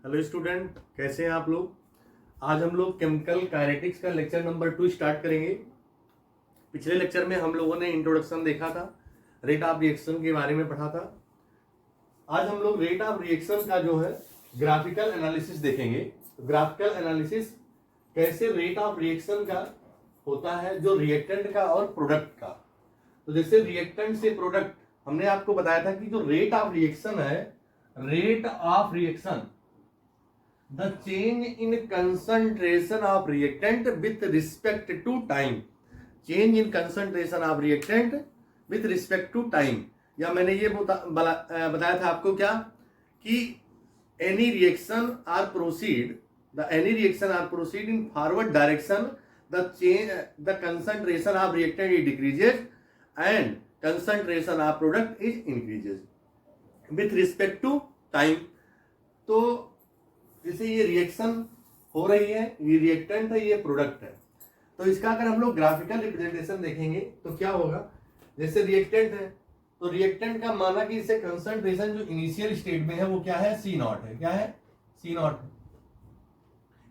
Hello student, कैसे हैं आप लोग। आज हम लोग केमिकल काइनेटिक्स का लेक्चर नंबर 2 स्टार्ट करेंगे। पिछले लेक्चर में हम लोगों ने इंट्रोडक्शन देखा था, रेट ऑफ रिएक्शन के बारे में पढ़ा था। आज हम लोग रेट ऑफ रिएक्शन का जो है ग्राफिकल एनालिसिस देखेंगे। ग्राफिकल एनालिसिस कैसे रेट ऑफ रिएक्शन का होता है, जो रिएक्टेंट का और प्रोडक्ट का। तो जैसे रिएक्टेंट से प्रोडक्ट, हमने आपको बताया था कि जो रेट ऑफ रिएक्शन है, rate of reaction the change in concentration of reactant with respect to time, change in concentration of reactant with respect to time। या मैंने ये बताया था आपको क्या कि any reaction or proceed in forward direction, the concentration of reactant is decreases and concentration of product is increases with respect to time। तो जैसे ये रिएक्शन हो रही है, ये रिएक्टेंट है, ये प्रोडक्ट है, तो इसका अगर हम लोग ग्राफिकल रिप्रेजेंटेशन देखेंगे तो क्या होगा। जैसे रिएक्टेंट है तो रिएक्टेंट का माना कि इसे कंसंट्रेशन जो इनिशियल स्टेट में है वो क्या है, सी नॉट है। क्या है, सी नॉट है।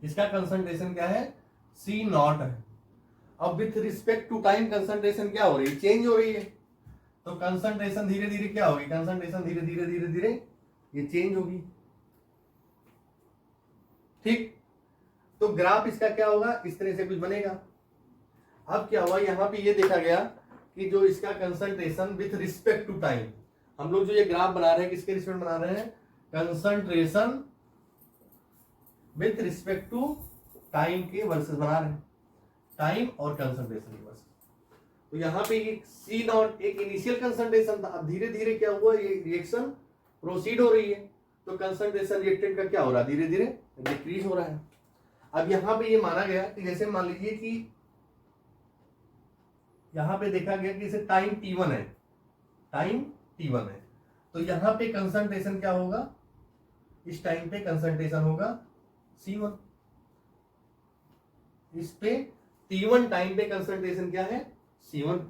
इसका कंसंट्रेशन क्या है, सी नॉट है। अब with respect to time concentration क्या हो रही है, चेंज हो रही है। तो कंसंट्रेशन धीरे धीरे क्या होगी, कंसंट्रेशन धीरे धीरे धीरे धीरे ये चेंज होगी। ठीक, तो ग्राफ इसका क्या होगा, इस तरह से कुछ बनेगा। अब क्या हुआ, यहां पे ये देखा गया कि जो इसका concentration with respect to time, हम लोग जो ये ग्राफ बना रहे हैं किसके रिस्पेक्ट बना रहे हैं, concentration with respect to time के वर्सेस बना रहे हैं, टाइम और कंसंट्रेशन के वर्सेस। तो यहाँ पे ये सी नॉट एक इनिशियल कंसंट्रेशन था, अब धीरे धीरे क्या हुआ, ये रिएक्शन प्रोसीड हो रही है, तो कंसंट्रेशन रिएक्टेंट का क्या हो रहा है, धीरे धीरे डिक्रीज हो रहा है। अब यहां पे ये माना गया कि जैसे मान लीजिए कि यहां पे देखा गया कि इसे टाइम t1 है, टाइम t1 है, तो यहां पे कंसंट्रेशन क्या होगा, इस टाइम पे कंसंट्रेशन होगा c1। इस पे t1 टाइम पे कंसंट्रेशन क्या है, c1।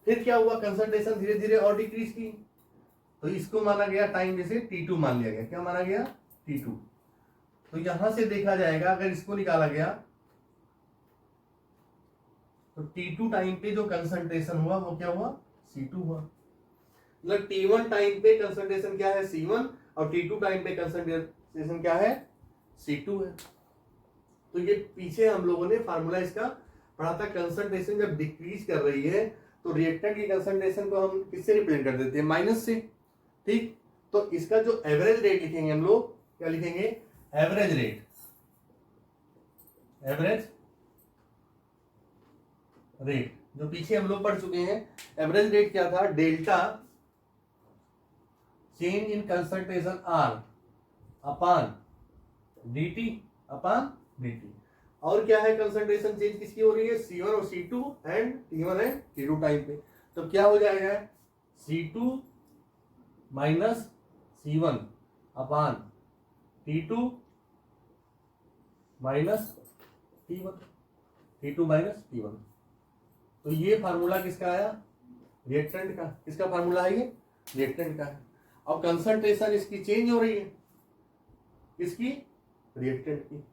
फिर क्या हुआ, कंसंट्रेशन धीरे धीरे और डिक्रीज की, तो इसको माना गया टाइम जैसे t2 मान लिया गया। क्या माना गया, t2। तो यहां से देखा जाएगा, अगर इसको निकाला गया तो t2 टाइम पे जो कंसंट्रेशन हुआ वो क्या हुआ, c2 हुआ। मतलब t1 टाइम पे कंसंट्रेशन क्या है, c1, और t2 टाइम पे कंसंट्रेशन क्या है, c2 है। तो ये पीछे हम लोगों ने फार्मूला इसका पढ़ा था, कंसंट्रेशन जब डिक्रीज कर रही है तो रिएक्टेंट की कंसंट्रेशन को हम किससे रिप्रेजेंट कर देते हैं, माइनस से। ठीक, तो इसका जो एवरेज रेट लिखेंगे हम लोग, क्या लिखेंगे, एवरेज रेट। एवरेज रेट जो पीछे हम लोग पढ़ चुके हैं, एवरेज रेट क्या था, delta change in concentration R upon dt upon dt। और क्या है, कंसंट्रेशन चेंज किसकी हो रही है, C1 और C2 and T1 and T2 time पे। तो क्या हो जाएगा, C2 माइनस C1 अपान T2 minus T1, T2 minus T1। तो ये फार्मूला किसका आया, रिएक्टेंट का। किसका फार्मूला है ये, रिएक्टेंट का है। अब कंसंट्रेशन इसकी चेंज हो रही है, इसकी, रिएक्टेंट की।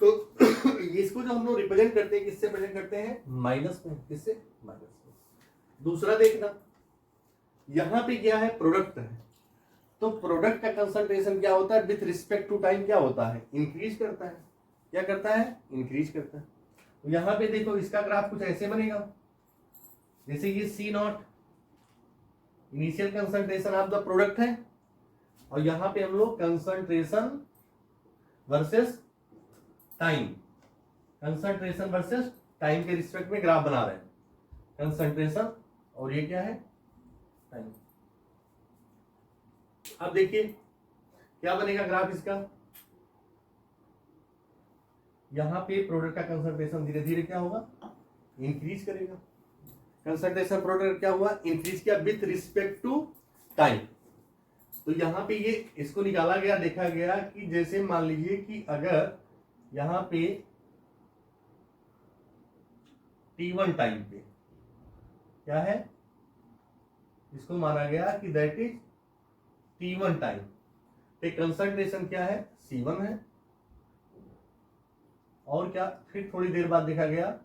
तो इसको जो हम लोग रिप्रेजेंट करते हैं, किससे प्रेजेंट करते हैं, माइनस में। किससे, माइनस में। दूसरा देखना, यहां पे क्या है, प्रोडक्ट है, तो प्रोडक्ट का कंसंट्रेशन क्या होता है, विथ रिस्पेक्ट टू टाइम क्या होता है, इंक्रीज करता है। क्या करता है, इंक्रीज करता है। तो यहां पे देखो, इसका ग्राफ कुछ ऐसे बनेगा, जैसे ये C naught initial concentration of the product है, और यहां पे हम लोग concentration versus time, concentration versus time के रिस्पेक्ट में ग्राफ बना रहे हैं, कंसंट्रेशन और ये क्या है, टाइम। अब देखिए क्या बनेगा ग्राफ इसका, यहां पे प्रोडक्ट का कंसंट्रेशन धीरे धीरे क्या होगा, इंक्रीज करेगा। कंसंट्रेशन प्रोडक्ट क्या हुआ, इंक्रीज किया विथ रिस्पेक्ट टू टाइम। तो यहां पे ये इसको निकाला गया, देखा गया कि जैसे मान लीजिए कि अगर यहां पे T1 टाइम पे क्या है, इसको माना गया कि दैट इज T1 टाइम, पे कंसंट्रेशन क्या है, C1 है। और क्या, फिर थोड़ी देर बाद देखा गया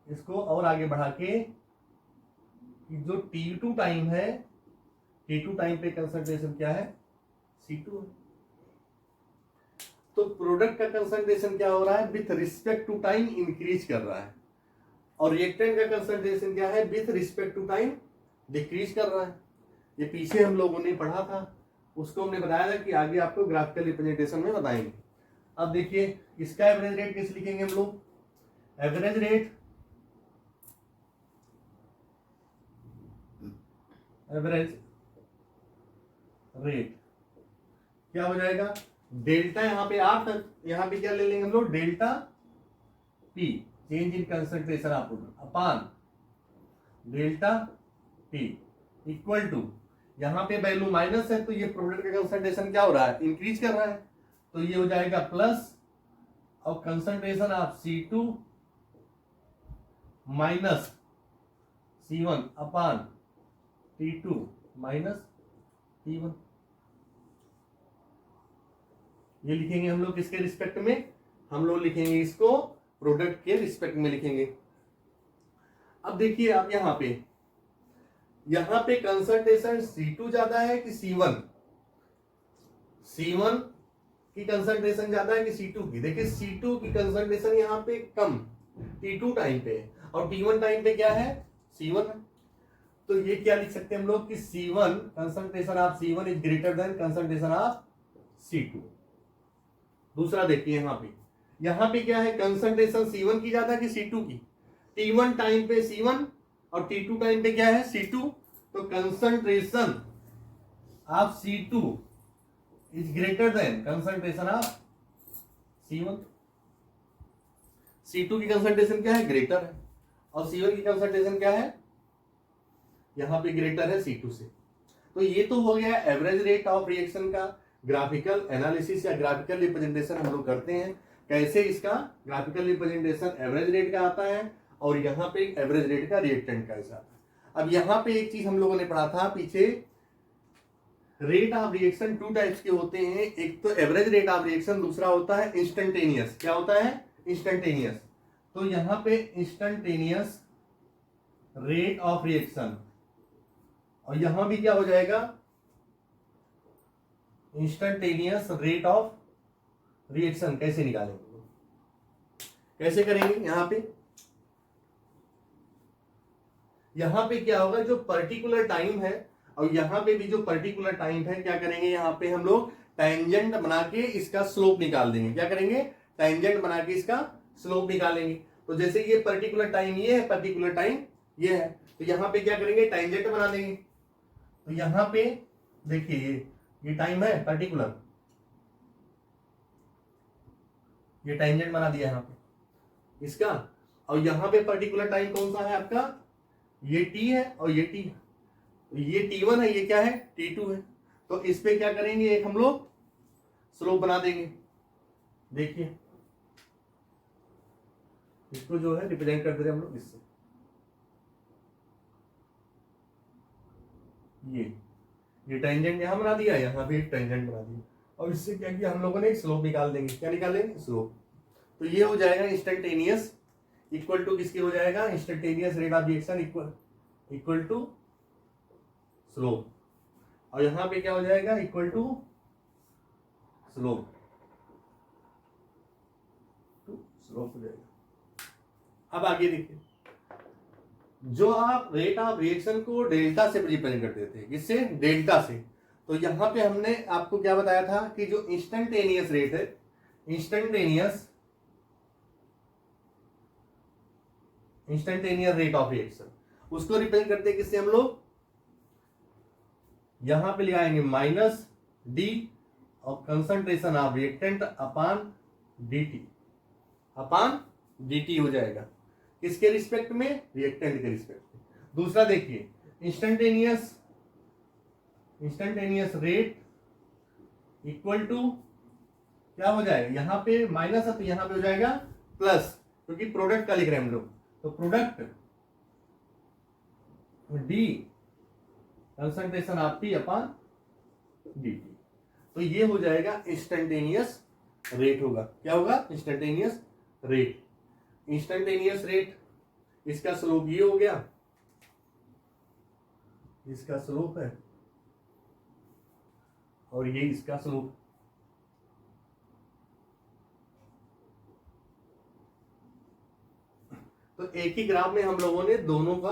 इसको और आगे बढ़ा के जो T2 टाइम है, T2 टाइम पे कंसंट्रेशन क्या है, C2 है। तो प्रोडक्ट का कंसंट्रेशन क्या हो रहा है, with respect to time increase कर रहा है, और रिएक्टेंट का कंसंट्रेशन क्या है, with respect to time decrease कर रहा है। ये पीछे हम लोगों ने पढ़ा था, उसको हमने बताया था कि आगे आपको ग्राफिकल रिप्रेजेंटेशन में बताएंगे। अब देखिए इसका एवरेज रेट कैसे लिखेंगे हम लोग, एवरेज रेट, एवरेज रेट क्या हो जाएगा, डेल्टा यहां पे आर तक, यहां पे क्या ले लेंगे हम लोग, delta P, change in concentration of product upon delta P equal to, यहां पे वैल्यू माइनस है तो ये प्रोडक्ट का कंसंट्रेशन क्या हो रहा है, इंक्रीज कर रहा है, तो ये हो जाएगा प्लस, और concentration of C2 minus C1 upon T2 minus T1। ये लिखेंगे हम लोग किसके रिस्पेक्ट में, हम लोग लिखेंगे इसको प्रोडक्ट के रिस्पेक्ट में लिखेंगे। अब देखिए आप यहां पे कंसंट्रेशन C2 ज्यादा है कि C1, C1 की कंसंट्रेशन ज्यादा है कि C2 की, देखिए C2 की कंसंट्रेशन यहाँ पे कम T2 टाइम पे, और T1 टाइम पे क्या है, C1 है। तो ये क्या लिख सकते हैं हम लोग कि C1, concentration of C1 is greater than concentration of C2। दूसरा देखिए यहाँ पे क्या है, कंसंट्रेशन C1 की ज्यादा कि C2 की, T1 टाइम पे C1 और T2 टाइम पे क्या है, C2। तो concentration of C2 is greater than concentration of C1। C2 की कंसंट्रेशन क्या है, ग्रेटर है, और C1 की कंसंट्रेशन क्या है, यहां पे ग्रेटर है C2 से। तो ये तो हो गया एवरेज रेट ऑफ रिएक्शन का ग्राफिकल एनालिसिस या ग्राफिकल रिप्रेजेंटेशन हम लोग करते हैं, कैसे इसका ग्राफिकल रिप्रेजेंटेशन एवरेज रेट का आता है, और यहाँ पे एवरेज रेट का रिएक्टेंट का आता है। अब यहाँ पे एक चीज हम लोगों ने पढ़ा था पीछे, rate of reaction two types के होते हैं, एक तो एवरेज रेट ऑफ रिएक्शन, दूसरा होता है इंस्टेंटेनियस। क्या होता है, इंस्टेंटेनियस। तो यहां पे इंस्टेंटेनियस रेट ऑफ रिएक्शन, और यहां भी क्या हो जाएगा, इंस्टेंटेनियस रेट ऑफ रिएक्शन कैसे निकालेंगे, कैसे करेंगे, यहां पे क्या होगा, जो पर्टिकुलर टाइम है, और यहां पे भी जो पर्टिकुलर टाइम है, क्या करेंगे, यहां पे हम लोग टेंजेंट बना के इसका स्लोप निकाल देंगे। क्या करेंगे, टेंजेंट बना के इसका स्लोप निकालेंगे। तो जैसे ये पर्टिकुलर टाइम ये है, पर्टिकुलर टाइम ये है, तो यहां पे क्या करेंगे, टेंजेंट बना देंगे। तो यहां पे देखिए ये टाइम है पर्टिकुलर, ये टेंजेंट बना दिया यहां पे इसका, और यहां पे पर्टिकुलर टाइम कौन सा है आपका, ये T है और ये T है, ये T1 है, ये क्या है, T2 है। तो इस पे क्या करेंगे, एक हम लोग स्लोप बना देंगे। देखिए इसको जो है रिप्रेजेंट कर दे रहे हम लोग इससे, ये टेंजेंट यहां बना दिया, यहां भी एक टेंजेंट बना दिया, और इससे क्या किया हम लोगों ने, स्लोप निकाल देंगे। क्या निकालेंगे, स्लोप। तो ये हो जाएगा इंस्टेंटेनियस इक्वल टू किसके हो जाएगा, instantaneous rate of reaction equal to slope, और यहां पे क्या हो जाएगा, इक्वल टू स्लोप, हो जाएगा। अब आगे देखिए, जो आप रेट ऑफ रिएक्शन को डेल्टा से रिप्रेजेंट करते थे, किससे, डेल्टा से, तो यहां पे हमने आपको क्या बताया था कि जो इंस्टेंटेनियस रेट है, इंस्टेंटेनियस रेट ऑफ रिएक्शन, उसको रिप्रेजेंट करते हैं किससे हम लोग, यहां पे ले आएंगे माइनस डी और concentration of reactant upon dt हो जाएगा, किसके रिस्पेक्ट में, रिएक्टेंट के रिस्पेक्ट में। दूसरा देखिए, इंस्टेंटेनियस रेट इक्वल टू क्या हो जाएगा, यहां पे माइनस है तो यहां पे हो जाएगा प्लस, क्योंकि प्रोडक्ट का लिख रहे हैं हम लोग, तो product D concentration of P upon dt। तो ये हो जाएगा इंस्टेंटेनियस रेट होगा। क्या होगा? Instantaneous rate. इंस्टेंटेनियस रेट, इसका स्लोप ये हो गया, इसका स्लोप है और ये इसका स्लोप। तो एक ही ग्राफ में हम लोगों ने दोनों का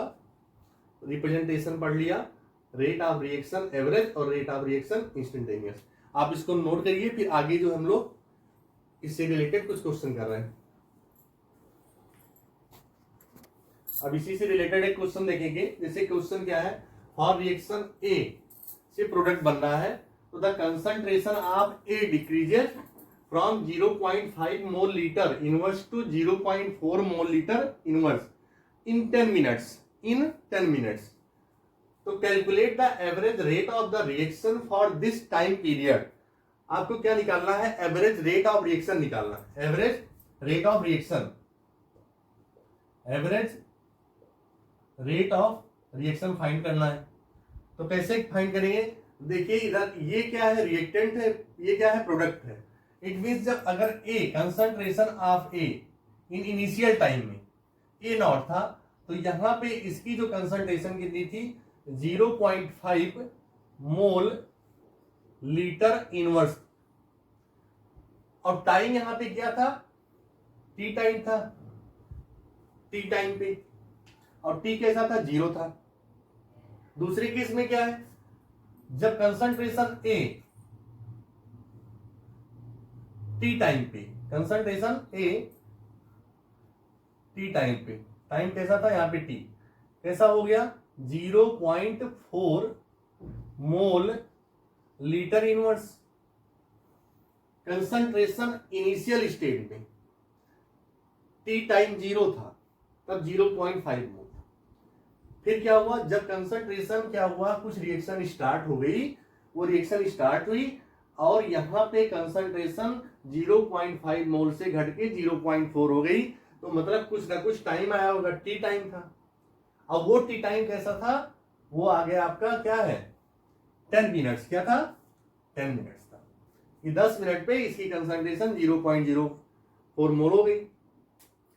रिप्रेजेंटेशन पढ़ लिया, रेट ऑफ रिएक्शन एवरेज और रेट ऑफ रिएक्शन इंस्टेंटेनियस। आप इसको नोट करिए, फिर आगे जो हम लोग इससे रिलेटेड कुछ क्वेश्चन कर रहे हैं। अब इसी से रिलेटेड एक क्वेश्चन देखेंगे। जैसे क्वेश्चन क्या है, फॉर रिएक्शन ए से प्रोडक्ट बन रहा है, तो the concentration of A decreases from 0.5 mole litre inverse to 0.4 mole litre inverse in 10 minutes. In 10 minutes. तो calculate the average rate of the reaction for this time period. आपको क्या निकालना है? एवरेज रेट ऑफ रिएक्शन निकालना है। Average rate of reaction, average rate of reaction find करना है। तो कैसे फाइंड करेंगे? देखिए इधर ये क्या है? रिएक्टेंट है, ये क्या है? प्रोडक्ट है। इट मींस जब अगर A concentration of A in initial time में ए नॉट था, तो यहां पे इसकी जो कंसंट्रेशन कितनी थी? 0.5 मोल लीटर इनवर्स। और टाइम यहां पे क्या था? टी टाइम था, टी टाइम पे, और टी कैसा था? 0 था। दूसरे केस में क्या है? जब कंसंट्रेशन ए टी टाइम पे, कंसंट्रेशन ए टी टाइम पे, टाइम कैसा था? यहां पे टी कैसा हो गया? 0.4 mole litre inverse. Concentration initial state में टी टाइम 0 था, तब 0.5 मोल। फिर क्या हुआ? जब कंसंट्रेशन क्या हुआ? कुछ रिएक्शन स्टार्ट हो गई, वो रिएक्शन स्टार्ट हुई और यहां पे कंसंट्रेशन 0.5 मोल से घट के 0.4 हो गई। तो मतलब कुछ ना कुछ टाइम आया होगा, टी टाइम था। अब वो टी टाइम कैसा था? वो आ गया आपका क्या है? 10 मिनट्स। क्या था? 10 मिनट्स था। कि 10 मिनट पे इसकी कंसंट्रेशन 0.04 मोल हो गई।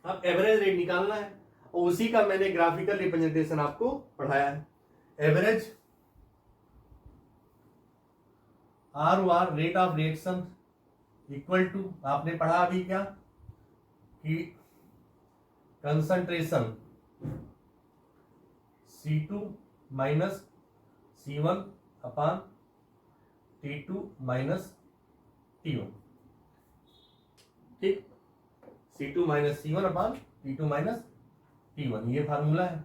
अब एवरेज रेट निकालना है और उसी का मैंने ग्राफिकल रिप्रेजेंटेशन आपको पढ़ाया है। Average or rate of reaction equal to, आपने पढ़ा अभी क्या कि कंसंट्रेशन C2 माइनस C1 अपान T2 माइनस T1। ठीक, C2 माइनस C1 अपान T2 माइनस T1, ये फार्मूला है।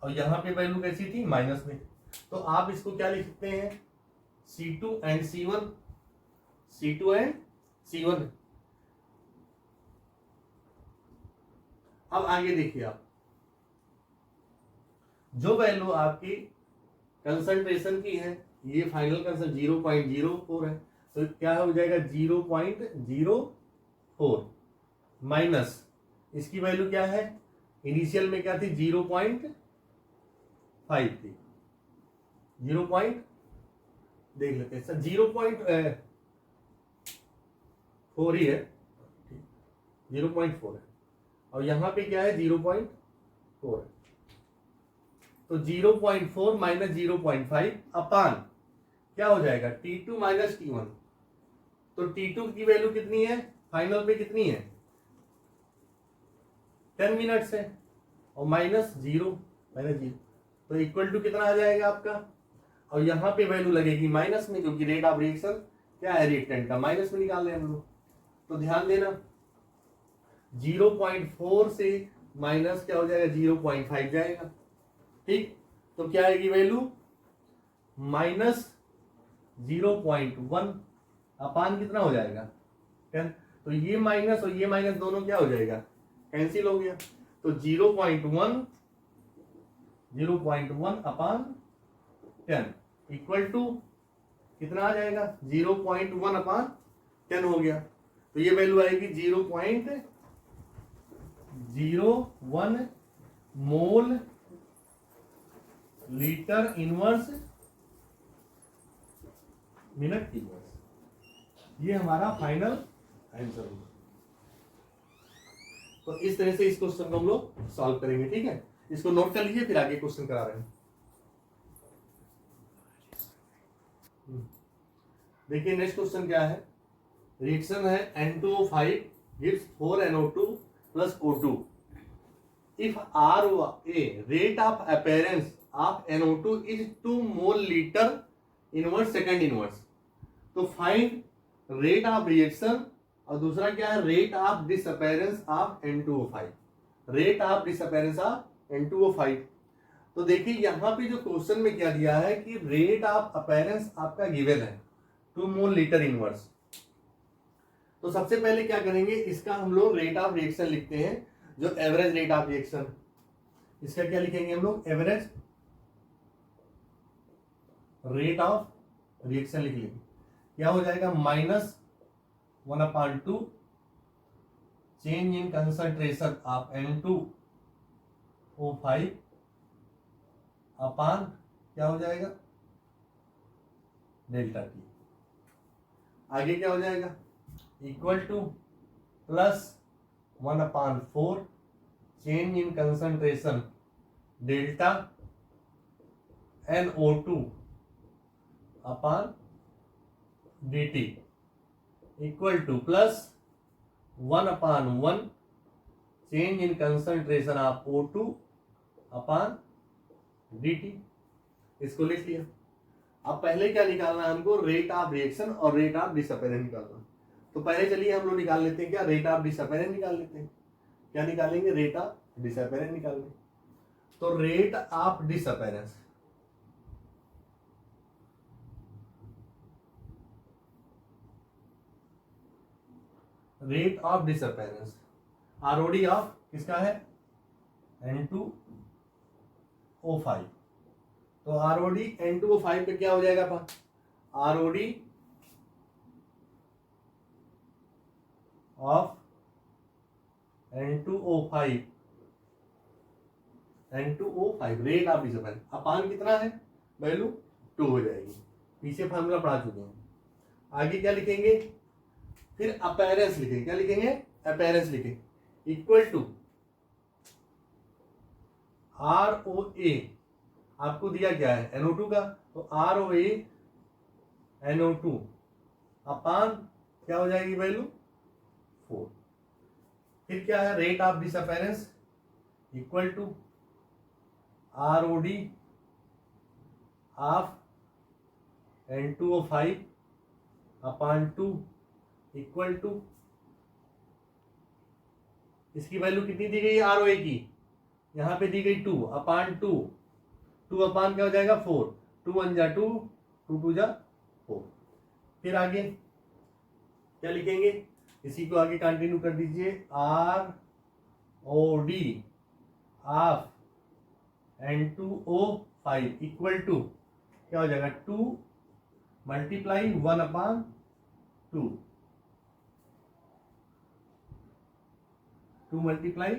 और यहां पे वैल्यू कैसी थी? माइनस में। तो आप इसको क्या लिख सकते हैं? C2 and C1, C2 and C1। अब आगे देखिए आप, जो वैल्यू आपकी कंसंट्रेशन की है, ये फाइनल कंसंट्रेशन 0.04 है, तो क्या हो जाएगा? 0.04 माइनस इसकी वैल्यू क्या है? इनिशियल में क्या थी? 0.5 थी। 0. देख लेते हैं सर, 0.4 ही है, 0.4 है और यहां पे क्या है? 0.4 है। तो 0.4 माइनस 0.5 अपान क्या हो जाएगा? T2 minus T1। तो T2 की वैल्यू कितनी है? फाइनल पे कितनी है? 10 मिनट्स है और माइनस 0, तो इक्वल टू कितना आ जाएगा आपका? और यहां पे वैल्यू लगेगी माइनस में, क्योंकि रेट ऑफ रिएक्शन क्या है? रिएक्टेंट का माइनस में निकाल रहे हैं हम लोग। तो ध्यान देना, 0.4 से माइनस क्या हो जाएगा? 0.5 जाएगा। ठीक, तो क्या आएगी वैल्यू? माइनस 0.1 अपान कितना हो जाएगा? 10। तो ये माइनस और ये माइनस दोनों क्या हो जाएगा? कैंसिल हो गया। तो 0.1 अपान 10 इक्वल टू कितना आ जाएगा? 0.1 अपान 10 हो गया। तो ये वैल्यू आएगी 0.01 मोल लीटर इनवर्स मिनट इनवर्स। ये हमारा फाइनल आंसर होगा। तो इस तरह से इस क्वेश्चन को हम लोग सॉल्व करेंगे, ठीक है। इसको नोट कर लीजिए, फिर आगे क्वेश्चन करा रहे हैं। देखिए नेक्स्ट क्वेश्चन क्या है। रिएक्शन है N2O5 gives 4NO2 plus O2 if RA rate of appearance of NO2 is 2 mole liter inverse second inverse। तो फाइंड रेट ऑफ रिएक्शन और दूसरा क्या है, rate of disappearance of N2O5, rate of disappearance of N2O5। तो देखिए यहाँ पे जो क्वेश्चन में क्या दिया है कि रेट ऑफ अपेरेंस आपका गिवन है 2 मोल लीटर इनवर्स। तो सबसे पहले क्या करेंगे, इसका हम लोग रेट ऑफ रिएक्शन लिखते हैं, जो एवरेज रेट ऑफ रिएक्शन। इसका क्या लिखेंगे हम लोग, एवरेज रेट ऑफ रिएक्शन लिख लेंगे। क्या हो जाएगा, -1/2 change in concentration of N2O5 upon क्या हो जाएगा, डेल्टा टी। आगे क्या हो जाएगा, equal to +1/4 change in concentration delta NO2 upon dt equal to +1/1 change in concentration of O2 upon dt। इसको लिख लिया। अब पहले क्या निकालना है हमको, रेट ऑफ रिएक्शन और रेट ऑफ डिसअपेरेंस निकालना। तो पहले चलिए हम लोग निकाल लेते हैं, क्या रेट ऑफ डिसअपेरेंस निकाल लेते हैं। क्या निकालेंगे, रेट ऑफ डिसअपेरेंस निकालेंगे। तो rate of disappearance rate of disappearance ROD of किसका है, N2O5। तो ROD N2O5 पे क्या हो जाएगा, ROD of N2O5 rate of disappearance upon कितना है, वैल्यू 2 हो जाएगी। पीछे फार्मूला पढ़ा चुके हैं। आगे क्या लिखेंगे, फिर अपीयरेंस लिखेंगे। क्या लिखेंगे, अपीयरेंस लिखेंगे इक्वल टू ROA आपको दिया क्या है, NO2 का, तो ROA NO2 अपान क्या हो जाएगी, वैल्यू 4। फिर क्या है, rate of disappearance equal to ROD of N2O5 upon 2 equal to, इसकी वैल्यू कितनी दी गई है, ROA की, यहां पे दी गई 2 अपान 2 अपान क्या हो जाएगा 4, 2 1 जा 2, 2 2 जा 4। फिर आगे क्या लिखेंगे, इसी को आगे कंटिन्यू कर दीजिए, ROD of N2O5 equal to क्या हो जाएगा, 2 मल्टीप्लाई 1/2, 2 मल्टीप्लाई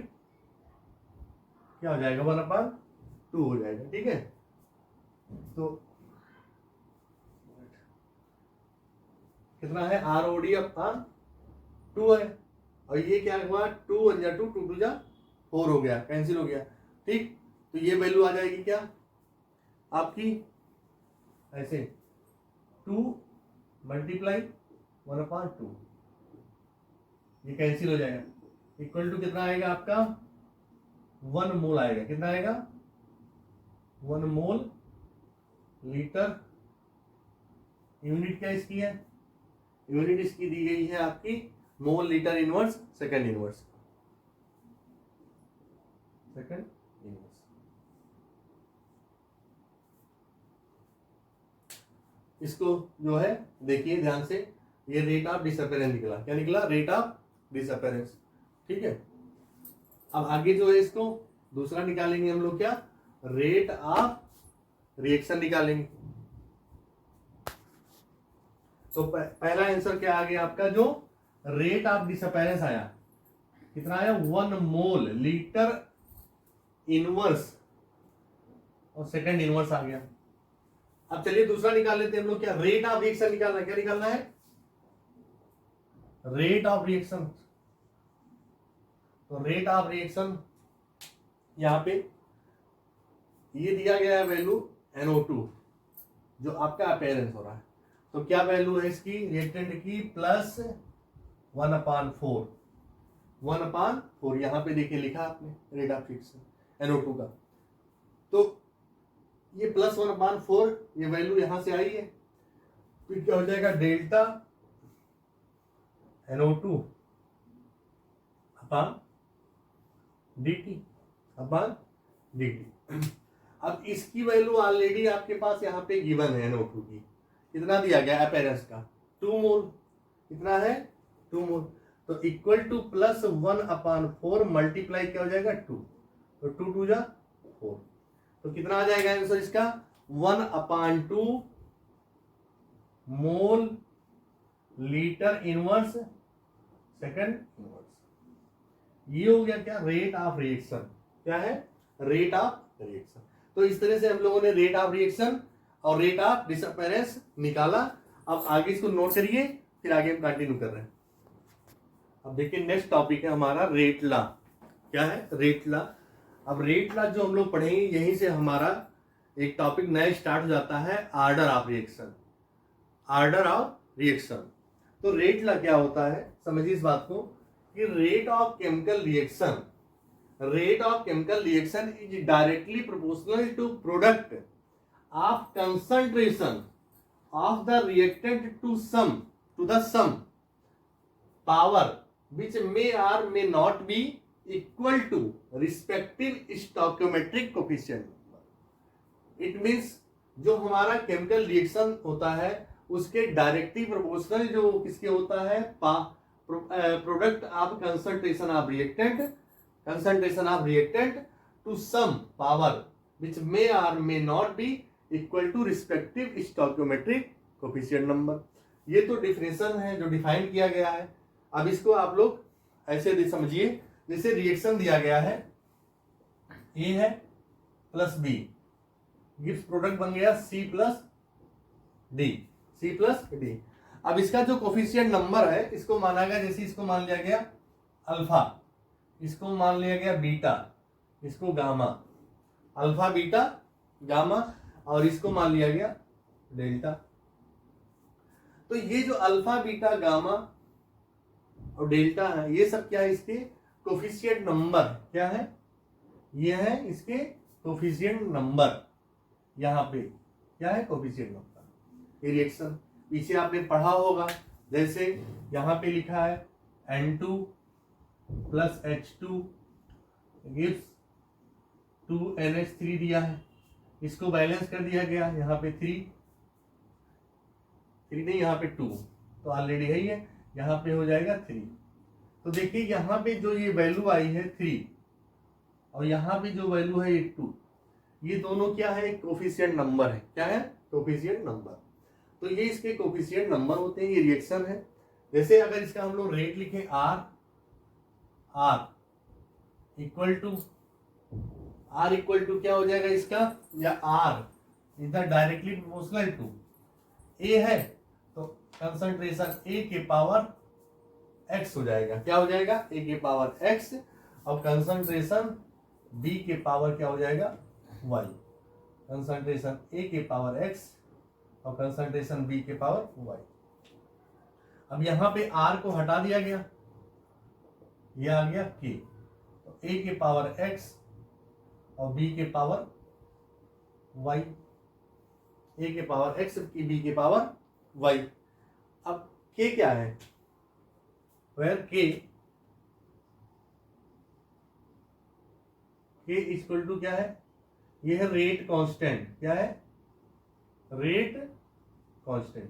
क्या हो जाएगा, 1/2 हो जाएगा, ठीक है। तो कितना है, ROD अपान 2 है, और ये क्या हुआ, 2 1 जा 2, 2 2 जा 4 हो गया, कैंसिल हो गया, ठीक। तो ये वैल्यू आ जाएगी क्या आपकी, ऐसे 2 मल्टीप्लाई 1/2, ये कैंसिल हो जाएगा, इक्वल टू कितना आएगा आपका, 1 मोल आएगा। कितना आएगा, 1 मोल लीटर। यूनिट क्या इसकी है, यूनिट इसकी दी गई है आपकी मोल litre inverse second inverse, second inverse. इसको जो है देखिए ध्यान से, ये रेट ऑफ डिसअपेरेंस निकला। क्या निकला, रेट ऑफ डिसअपेरेंस, ठीक है। अब आगे जो है इसको दूसरा निकालेंगे हम लोग, क्या, रेट ऑफ रिएक्शन निकालेंगे। तो पहला आंसर क्या आ गया आपका, जो रेट ऑफ डिसअपेरेंस आया, कितना आया, 1 मोल लीटर इनवर्स, और सेकंड इनवर्स आ गया। अब चलिए दूसरा निकाल लेते हैं हम लोग। क्या रेट ऑफ रिएक्शन निकालना है? क्या निकालना है? Rate of reaction. तो रेट ऑफ रिएक्शन यहां पे ये दिया गया है वैल्यू NO2 जो आपका अपीयरेंस हो रहा है। तो क्या वैल्यू है इसकी रिएक्टेंट की? प्लस 1/4। 1/4 यहां पे देखिए लिखा आपने रेट ऑफ रिएक्शन NO2 का। तो ये प्लस 1/4 ये वैल्यू यहां से आई है। फिर क्या हो जाएगा? Delta NO2 upon dt upon dt। अब इसकी वैल्यू ऑलरेडी आपके पास यहाँ पे गिवन है NO2 की। कितना दिया गया अपीयरेंस का? 2 मोल। कितना है? 2 मोल। तो इक्वल टू प्लस 1/4 मल्टीप्लाई क्या हो जाएगा? 2। तो 2 2 जा 4। तो कितना आ जाएगा आंसर इसका? 1/2 मोल लीटर इनवर्स सेकंड इनवर्स। ये हो गया क्या? Rate of reaction. क्या है? Rate of reaction. तो इस तरह से हम लोगों ने रेट ऑफ रिएक्शन और रेट ऑफ डिसअपीयरेंस निकाला। अब आगे इसको नोट करिए, फिर आगे हम कंटिन्यू कर रहे हैं। अब देखिए नेक्स्ट टॉपिक है हमारा रेट लॉ। क्या है? Rate law. अब रेट लॉ जो हम लोग पढ़ेंगे यहीं से हमारा एक टॉपिक नया स्टार्ट हो जाता है, order of reaction. Order of reaction. तो रेट लॉ क्या होता है समझिए इस बात को कि rate of chemical reaction, rate of chemical reaction is directly proportional to product of concentration of the reactant to the some power which may or may not be equal to respective stoichiometric coefficient. It means जो हमारा chemical reaction होता है उसके directly proportional जो किसके होता है? Product of concentration of reactant to some power which may or may not be equal to respective stoichiometric coefficient number। ये तो डिफिनेशन है जो डिफाइन किया गया है। अब इसको आप लोग ऐसे समझिए, जैसे रिएक्शन दिया गया है A है प्लस B, गिव्स प्रोडक्ट बन गया C प्लस D। अब इसका जो कोफिशिएंट नंबर है इसको माना गया, जैसे इसको मान लिया गया अल्फा, इसको मान लिया गया बीटा, इसको गामा, अल्फा बीटा गामा, और इसको मान लिया गया डेल्टा। तो ये जो अल्फा बीटा गामा और डेल्टा है ये सब क्या है? इसके कोफिशिएंट नंबर। क्या है? ये है इसके कोफिशिएंट नंबर। यहाँ पे क्या है? Coefficient number. ये रिएक्शन पीछे आपने पढ़ा होगा, जैसे यहाँ पे लिखा है N2 plus H2 gives 2NH3 दिया है, इसको बैलेंस कर दिया गया, यहाँ पे 3 नहीं, यहाँ पे 2 तो ऑलरेडी है ही है, यहाँ पे हो जाएगा 3। तो देखिए यहाँ पे जो ये वैल्यू आई है 3 और यहाँ पे जो वैल्यू है 2, ये दोनों क्या है? कोफिशिएंट नंबर है। क्या है? Coefficient number. तो ये इसके कोफिशिएंट नंबर होते हैं। ये रिएक्शन है। जैसे अगर इसका हम लोग रेट लिखें R इक्वल टू क्या हो जाएगा इसका? या R is the directly proportional to A है तो कंसंट्रेशन A के पावर X हो जाएगा। क्या हो जाएगा? A के पावर X, और कंसंट्रेशन B के पावर क्या हो जाएगा? Y। कंसंट्रेशन A के पावर X और कंसंट्रेशन B के पावर Y। अब यहां पे R को हटा दिया गया, ये आ गया K, तो A के पावर X और B के पावर Y, A के पावर X की B के पावर Y। अब K क्या है? वेयर K इक्वल टू क्या है? ये है रेट कांस्टेंट। क्या है? Rate constant.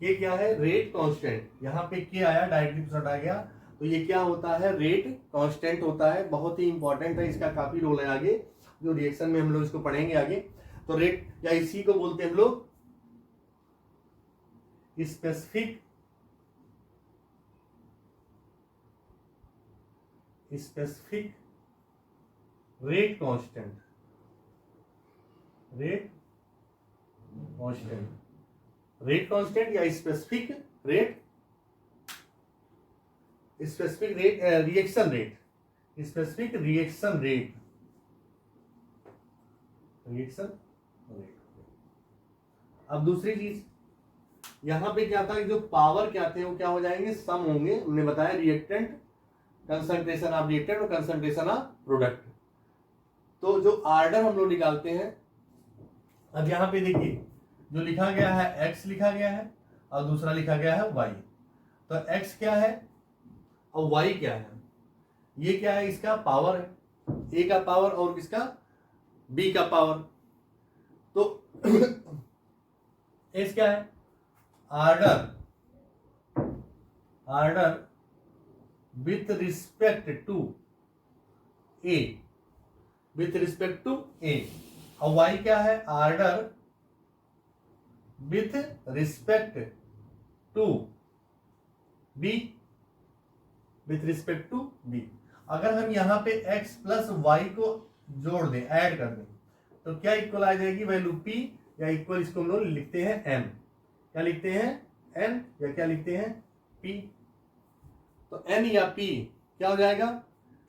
K क्या है? Rate constant. यहाँ पे K आया डायरेक्टली हटा गया, तो ये क्या होता है? रेट कांस्टेंट होता है। बहुत ही इंपॉर्टेंट है, इसका काफी रोल है आगे जो रिएक्शन में हम लोग इसको पढ़ेंगे आगे। तो रेट या इसी को बोलते हैं हम लोग specific rate constant. Rate constant, rate constant या specific rate, specific rate reaction rate, specific reaction rate, reaction rate. अब दूसरी चीज यहां पे क्या था, जो पावर क्या थे वो क्या हो जाएंगे, सम होंगे। हमने बताया रिएक्टेंट, कंसंट्रेशन ऑफ रिएक्टेंट और कंसंट्रेशन ऑफ प्रोडक्ट। तो जो आर्डर हम लोग निकालते हैं, अब यहां पे देखिए जो लिखा गया है x लिखा गया है और दूसरा लिखा गया है y। तो x क्या है और y क्या है, ये क्या है, इसका पावर है, a का पावर और किसका, b का पावर। तो s क्या है, order with respect to a, with respect to a। और y क्या है, order with respect to b, with respect to b। अगर हम यहां पे x प्लस y को जोड़ दें, ऐड कर दें, तो क्या इक्वल आ जाएगी, वैल्यू p, या इक्वल इसको हम लोग लिखते हैं m। क्या लिखते हैं, n, या क्या लिखते हैं, p। तो n या p क्या हो जाएगा,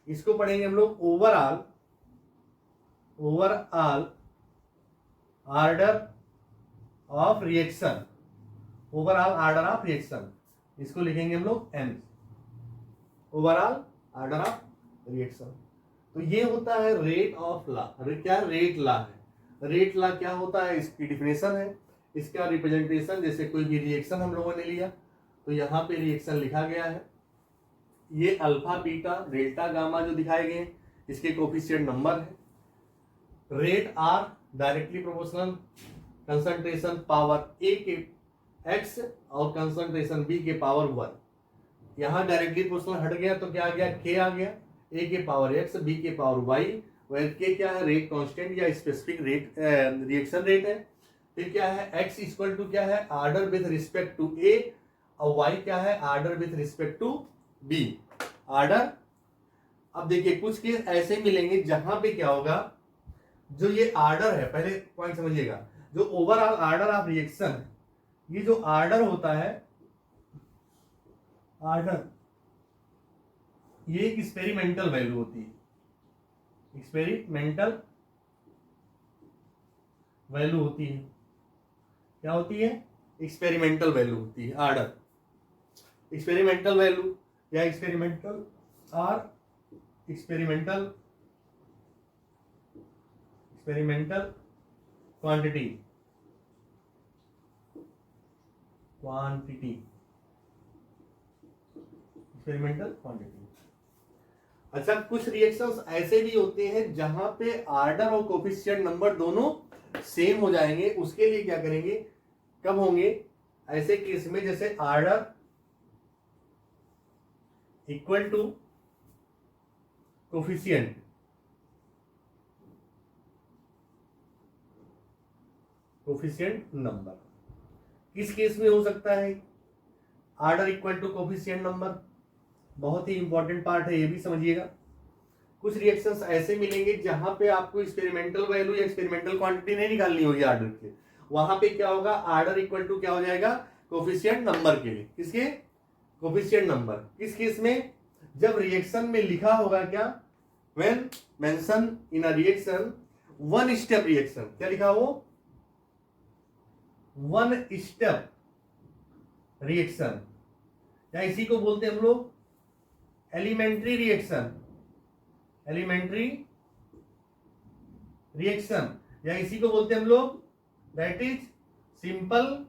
इसको पढ़ेंगे हम लोग overall order of reaction, overall order of reaction, इसको लिखेंगे हम लोग n, overall order of reaction. तो ये होता है रेट ऑफ लॉ। क्या रेट लॉ है, रेट लॉ क्या होता है, इसकी डिफिनेशन है, इसका रिप्रेजेंटेशन। जैसे कोई भी रिएक्शन हम लोगों ने लिया तो यहाँ पे रिएक्शन लिखा गया है, ये अल्फा बीटा डेल्टा गामा जो दिखाए गए हैं, इसके कोफिशिएंट नंबर है। Rate are directly proportional concentration power A के एक्स और कंसंट्रेशन बी के पावर वाई। यहां डायरेक्टली प्रोपोर्शनल हट गया तो क्या आ गया, के आ गया, ए के पावर एक्स बी के पावर वाई। के क्या है, रेट कांस्टेंट या स्पेसिफिक रेट रिएक्शन रेट है। फिर क्या है, एक्स इक्वल टू क्या है, order with respect to A, और वाई क्या है, order with respect to B, order. अब देखिए कुछ केस ऐसे मिलेंगे जहां पे क्या होगा, जो ये आर्डर है, पहले पॉइंट समझिएगा, जो ओवरऑल आर्डर ऑफ रिएक्शन, ये जो आर्डर होता है, आर्डर, ये एक एक्सपेरिमेंटल वैल्यू होती है, एक्सपेरिमेंटल वैल्यू होती है। क्या होती है, एक्सपेरिमेंटल वैल्यू होती है आर्डर, एक्सपेरिमेंटल वैल्यू या experimental or, experimental quantity, experimental quantity. अच्छा, कुछ रिएक्शंस ऐसे भी होते हैं जहां पे आर्डर और कोफिशिएंट नंबर दोनों सेम हो जाएंगे। उसके लिए क्या करेंगे, कब होंगे, ऐसे केस में जैसे order equal to coefficient, number. किस केस में हो सकता है order equal to coefficient number, बहुत ही इंपॉर्टेंट पार्ट है, ये भी समझिएगा। कुछ रिएक्शंस ऐसे मिलेंगे जहां पे आपको एक्सपेरिमेंटल वैल्यू या एक्सपेरिमेंटल क्वांटिटी नहीं निकालनी होगी आर्डर के, वहां पे क्या होगा, आर्डर इक्वल टू क्या हो जाएगा, कोफिशिएंट नंबर के लिए। किसके, कोफिशिएंट नंबर। किस केस में, जब रिएक्शन में लिखा होगा क्या, when mention in a reaction one step reaction, क्या लिखा हो, वन स्टेप रिएक्शन, या इसी को बोलते हैं हम लोग एलिमेंट्री रिएक्शन, या इसी को बोलते हैं हम लोग that is simple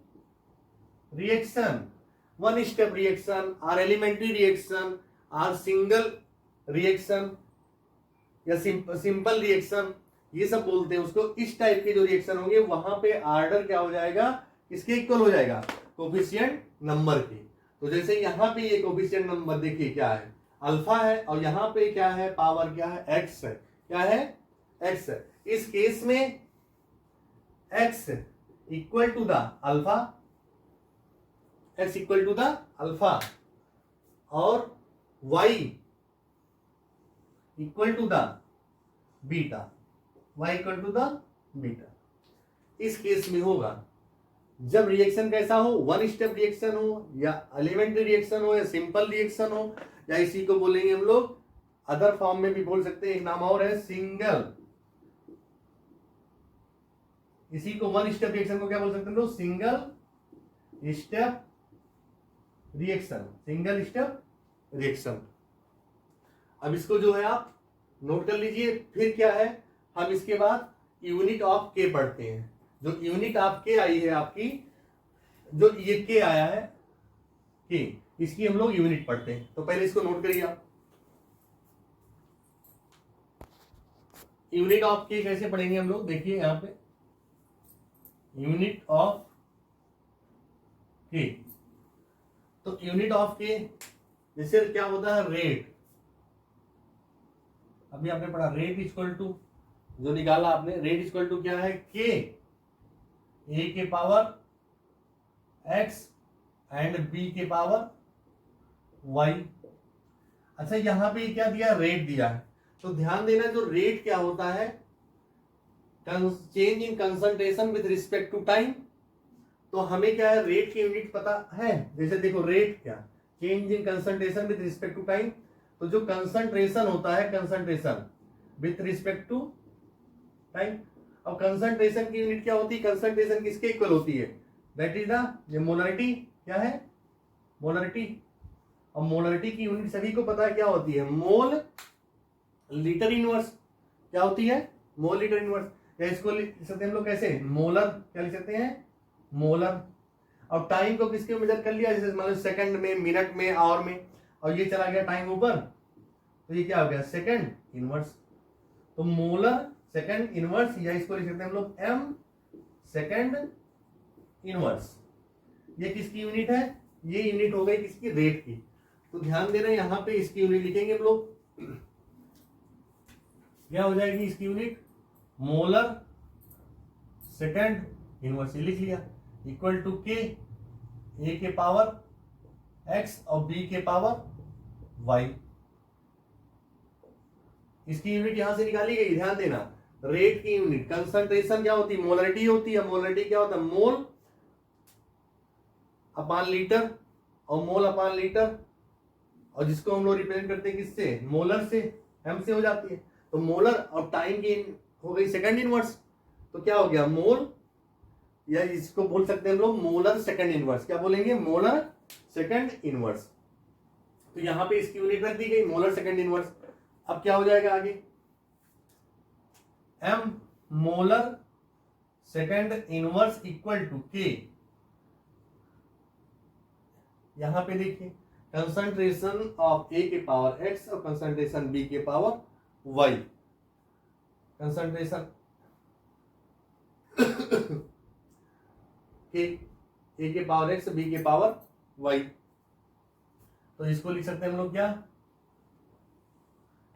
reaction, one step reaction और एलिमेंट्री रिएक्शन और सिंगल रिएक्शन या सिंपल रिएक्शन, ये सब बोलते हैं उसको। इस टाइप के जो रिएक्शन होंगे वहां पे आर्डर क्या हो जाएगा, किसके इक्वल हो जाएगा, कोफिशिएंट नंबर के। तो जैसे यहां पे ये कोफिशिएंट नंबर देखिए क्या है, अल्फा है, और यहां पे क्या है, पावर क्या है, एक्स है, क्या है, एक्स है। इस केस में x equal to the alpha, x equal to the alpha, और y equal to the beta, y equal to the beta. इस केस में होगा जब रिएक्शन कैसा हो, वन स्टेप रिएक्शन हो या एलिमेंट्री रिएक्शन हो या सिंपल रिएक्शन हो, या इसी को बोलेंगे हम लोग, अदर फॉर्म में भी बोल सकते हैं, एक नाम और है सिंगल, इसी को वन स्टेप रिएक्शन को क्या बोल सकते हैं लोग, single step reaction, single step reaction. अब इसको जो है आप नोट कर लीजिए। फिर क्या है, हम इसके बाद यूनिट ऑफ के पढ़ते हैं। जो यूनिट ऑफ के आई है आपकी, जो ये के आया है के, इसकी हम लोग यूनिट पढ़ते हैं। तो पहले इसको नोट करिए आप, यूनिट ऑफ के कैसे पढ़ेंगे हम लोग, देखिए यहां पे यूनिट ऑफ के। तो यूनिट ऑफ के जैसे क्या होता है, रेट, अभी आपने पढ़ा रेट इक्वल टू, जो निकाला आपने, रेट इक्वल टू क्या है, के ए के पावर एक्स एंड बी के पावर वाई। अच्छा यहां पे क्या दिया, रेट दिया है। तो ध्यान देना, जो रेट क्या होता है, change in concentration with respect to time. तो हमें क्या है, रेट की यूनिट पता है। जैसे देखो रेट क्या, change in concentration with respect to time. तो जो कंसंट्रेशन होता है, concentration with respect to time. अब कंसंट्रेशन की यूनिट क्या होती है, कंसंट्रेशन किसके इक्वल होती है, दैट इज द मोलरिटी। क्या है, मोलरिटी। और मोलरिटी की यूनिट सभी को पता है क्या होती है, मोल लीटर इनवर्स। क्या होती है, मोल लीटर इनवर्स। या इसको लिख सकते हैं हम लोग कैसे, मोलर। क्या लिख सकते हैं, मोलर। और टाइम को किसके मेजर कर लिया, जैसे मान लो सेकंड में, मिनट में, आवर में, और ये चला गया टाइम ऊपर, तो ये क्या हो गया, सेकंड इनवर्स। तो मोलर सेकंड इनवर्स, या इसको लिख सकते हैं हम लोग एम सेकंड इनवर्स। ये किसकी यूनिट है, ये यूनिट हो गई किसकी, रेट की। तो ध्यान देना, यहां पे इसकी यूनिट लिखेंगे हम लोग, क्या हो जाएगी इसकी यूनिट, मोलर सेकंड इनवर्स। लिख लिया, इक्वल टू के ए के पावर एक्स और बी के पावर वाई। इसकी यूनिट यहां से निकाली गई। ध्यान देना, रेट की यूनिट, कंसंट्रेशन क्या होती है, मोलरिटी होती है। मोलरिटी क्या होता है, मोल अपान लीटर, और मोल अपान लीटर, और जिसको हम लोग रिप्रेजेंट करते हैं किससे, मोलर से, एम से हो जाती है। तो मोलर और टाइम की हो गई सेकंड इनवर्स। तो क्या हो गया, मोल, या इसको बोल सकते हैं हम लोग मोलर सेकंड इनवर्स। क्या बोलेंगे, मोलर सेकंड इनवर्स। तो यहां पे इसकी यूनिट रख दी गई, मोलर सेकंड इनवर्स। अब क्या हो जाएगा आगे, M molar second inverse equal to K. यहां पे देखिए, कंसंट्रेशन ऑफ ए के पावर एक्स और कंसंट्रेशन बी के पावर वाई। कंसंट्रेशन के ए के पावर एक्स, बी के पावर वाई। तो इसको लिख सकते हैं हम लोग क्या,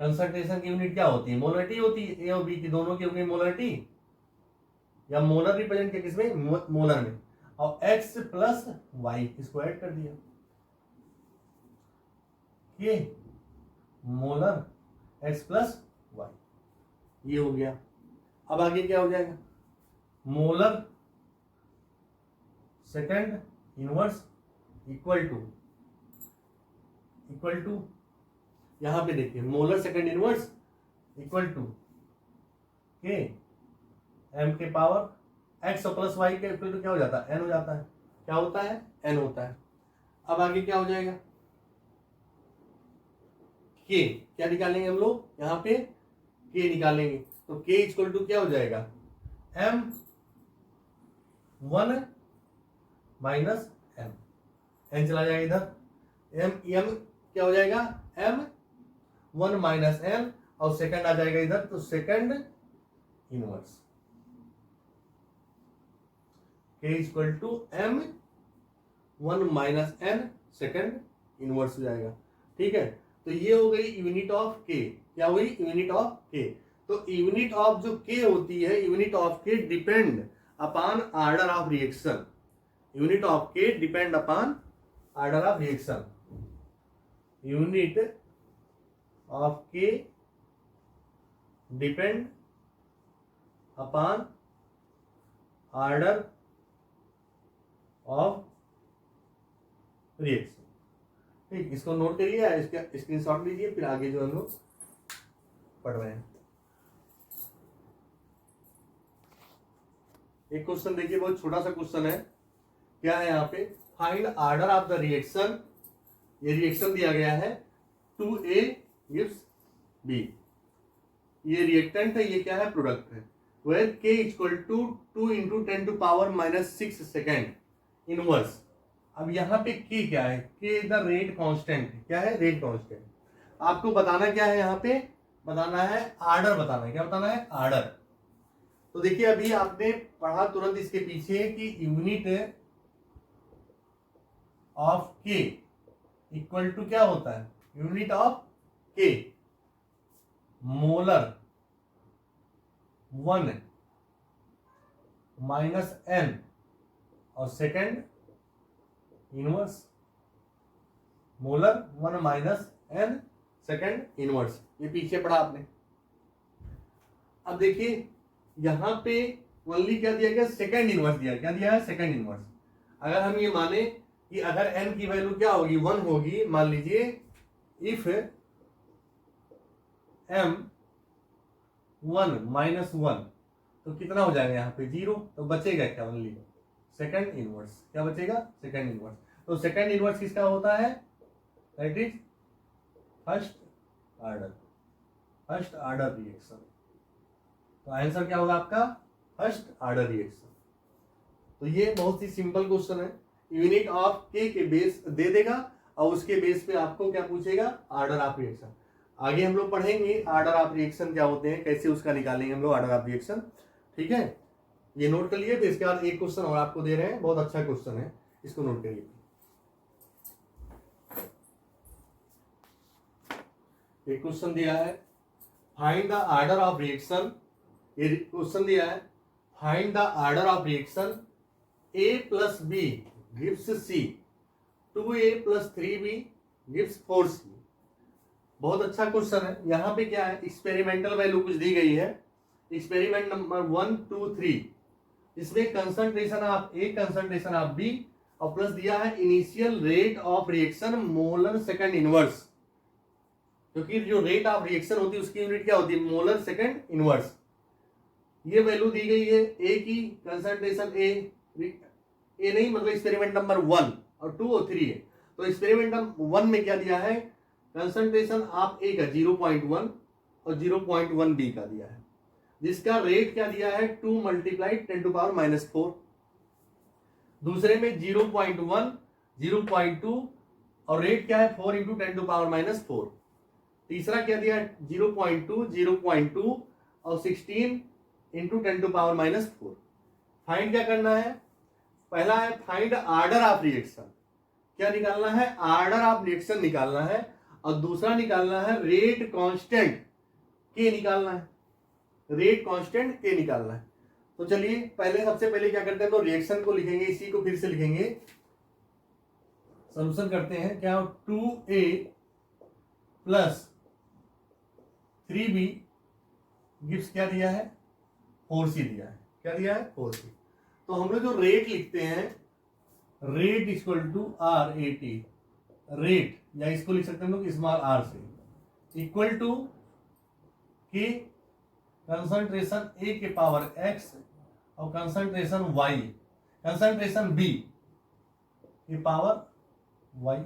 कंसंट्रेशन की यूनिट क्या होती है, मोलरिटी होती है। ए और बी की दोनों की हो गई मोलरिटी, या मोलर रिप्रेजेंट किया किसमें, मोलर में। और एक्स प्लस वाई, इसको ऐड कर दिया, ये मोलर एक्स प्लस वाई, ये हो गया। अब आगे क्या हो जाएगा, molar second inverse equal to यहां पे देखिए, molar second inverse equal to K M के पावर एक्स और प्लस वाई के इक्वल टू क्या हो जाता है, एन हो जाता है। क्या होता है, एन होता है। अब आगे क्या हो जाएगा, के क्या निकालेंगे हम लोग, यहां पे के निकालेंगे। तो के इक्वल टू क्या हो जाएगा, M one minus M, N चला जाएगा इधर, एम क्या हो जाएगा, एम वन माइनस एन, और सेकंड आ जाएगा इधर, तो second inverse. K equal to M one minus N, second inverse हो जाएगा। ठीक है, तो ये हो गई यूनिट ऑफ के। क्या हुई, यूनिट ऑफ के। तो यूनिट ऑफ जो के होती है, unit of K depend upon order of reaction. Unit of K depend upon order of reaction. Unit of K depend upon order of reaction. ठीक, इसको नोट करिए, इसका स्क्रीनशॉट लीजिए, फिर आगे जो हम लोग पढ़ रहे हैं। एक क्वेश्चन देखिए, बहुत छोटा सा क्वेश्चन है। क्या है यहाँ पे, find order of the reaction. ये रिएक्शन दिया गया है 2A गिव्स B। ये रिएक्टेंट है, ये क्या है, प्रोडक्ट है। Where K equal to 2 into 10⁻⁻6 second inverse. अब यहाँ पे K क्या है, K द रेट कांस्टेंट। क्या है, रेट कांस्टेंट। आपको बताना क्या है, यहाँ पे बताना है आर्डर, बताना है क्या, बताना है आर्डर। तो देखिए अभी आपने पढ़ा तुरंत इसके पीछे कि unit of K equal to क्या होता है, unit of K molar 1 minus N और second inverse. Molar 1 minus N second inverse, ये पीछे पढ़ा आपने। अब देखिए यहां पे ओनली क्या दिया गया, सेकेंड इनवर्स दिया। क्या दिया है, सेकेंड इनवर्स। अगर हम ये माने कि अगर n की वैल्यू क्या होगी, 1 होगी, मान लीजिए इफ m 1 माइनस 1, तो कितना हो जाएगा यहाँ पे 0। तो बचेगा क्या, ओनली सेकेंड इनवर्स। क्या बचेगा, सेकेंड इनवर्स। तो सेकेंड इनवर्स किसका होता है, that is first order, first order reaction. तो आंसर क्या होगा आपका, फर्स्ट ऑर्डर रिएक्शन। तो ये बहुत ही सिंपल क्वेश्चन है। यूनिट ऑफ K के बेस दे देगा और उसके बेस पे आपको क्या पूछेगा, ऑर्डर ऑफ रिएक्शन। आगे हम लोग पढ़ेंगे ऑर्डर ऑफ रिएक्शन क्या होते हैं, कैसे उसका निकालेंगे हम लोग ऑर्डर ऑफ रिएक्शन। ठीक है, ये नोट कर लिए। तो इसके बाद एक क्वेश्चन और आपको दे रहे हैं, बहुत अच्छा क्वेश्चन है, इसको नोट करिए। एक क्वेश्चन दिया है, find the order of reaction. ये क्वेश्चन दिया है, find the order of reaction A plus B gives C, 2A plus 3B gives 4C। बहुत अच्छा क्वेश्चन है। यहाँ पे क्या है, एक्सपेरिमेंटल वैल्यू कुछ दी गई है, एक्सपेरिमेंट नंबर 1 2 3। इसमें concentration of A, concentration of B और प्लस दिया है initial rate of reaction molar second inverse. क्योंकि जो रेट ऑफ रिएक्शन होती है उसकी यूनिट क्या होती है, मोलर सेकंड इनवर्स। ये वैल्यू दी गई है A की, कंसंट्रेशन A नहीं मतलब एक्सपेरिमेंट नंबर 1 और 2 और 3 है। तो एक्सपेरिमेंट नंबर 1 में क्या दिया है, कंसंट्रेशन ऑफ A का 0.1 और 0.1 B का दिया है, जिसका रेट क्या दिया है 2 मल्टीप्लाइड 10⁻⁻4। दूसरे में 0.1 0.2 और रेट क्या है 4 इंटू 10⁻⁻4। तीसरा क्या दिया है 0.2 0.2 और 16 इंटू 10⁻⁻4। फाइंड क्या करना है, पहला है फाइंड ऑर्डर ऑफ रिएक्शन। क्या निकालना है, ऑर्डर ऑफ रिएक्शन निकालना है। और दूसरा निकालना है रेट कांस्टेंट के निकालना है, रेट कांस्टेंट के निकालना है। तो चलिए पहले सबसे पहले क्या करते हैं, तो रिएक्शन को लिखेंगे, इसी को फिर से लिखेंगे, सॉल्यूशन करते हैं। क्या 2A प्लस 3B गिव्स क्या दिया है 4C दिया है। क्या दिया है 4C। तो हम लोग जो रेट लिखते हैं, rate equal to RAT, rate, या इसको लिख सकते हैं लोग स्मॉल r से, equal to K concentration A के पावर x और कंसंट्रेशन Y, कंसंट्रेशन B के पावर y।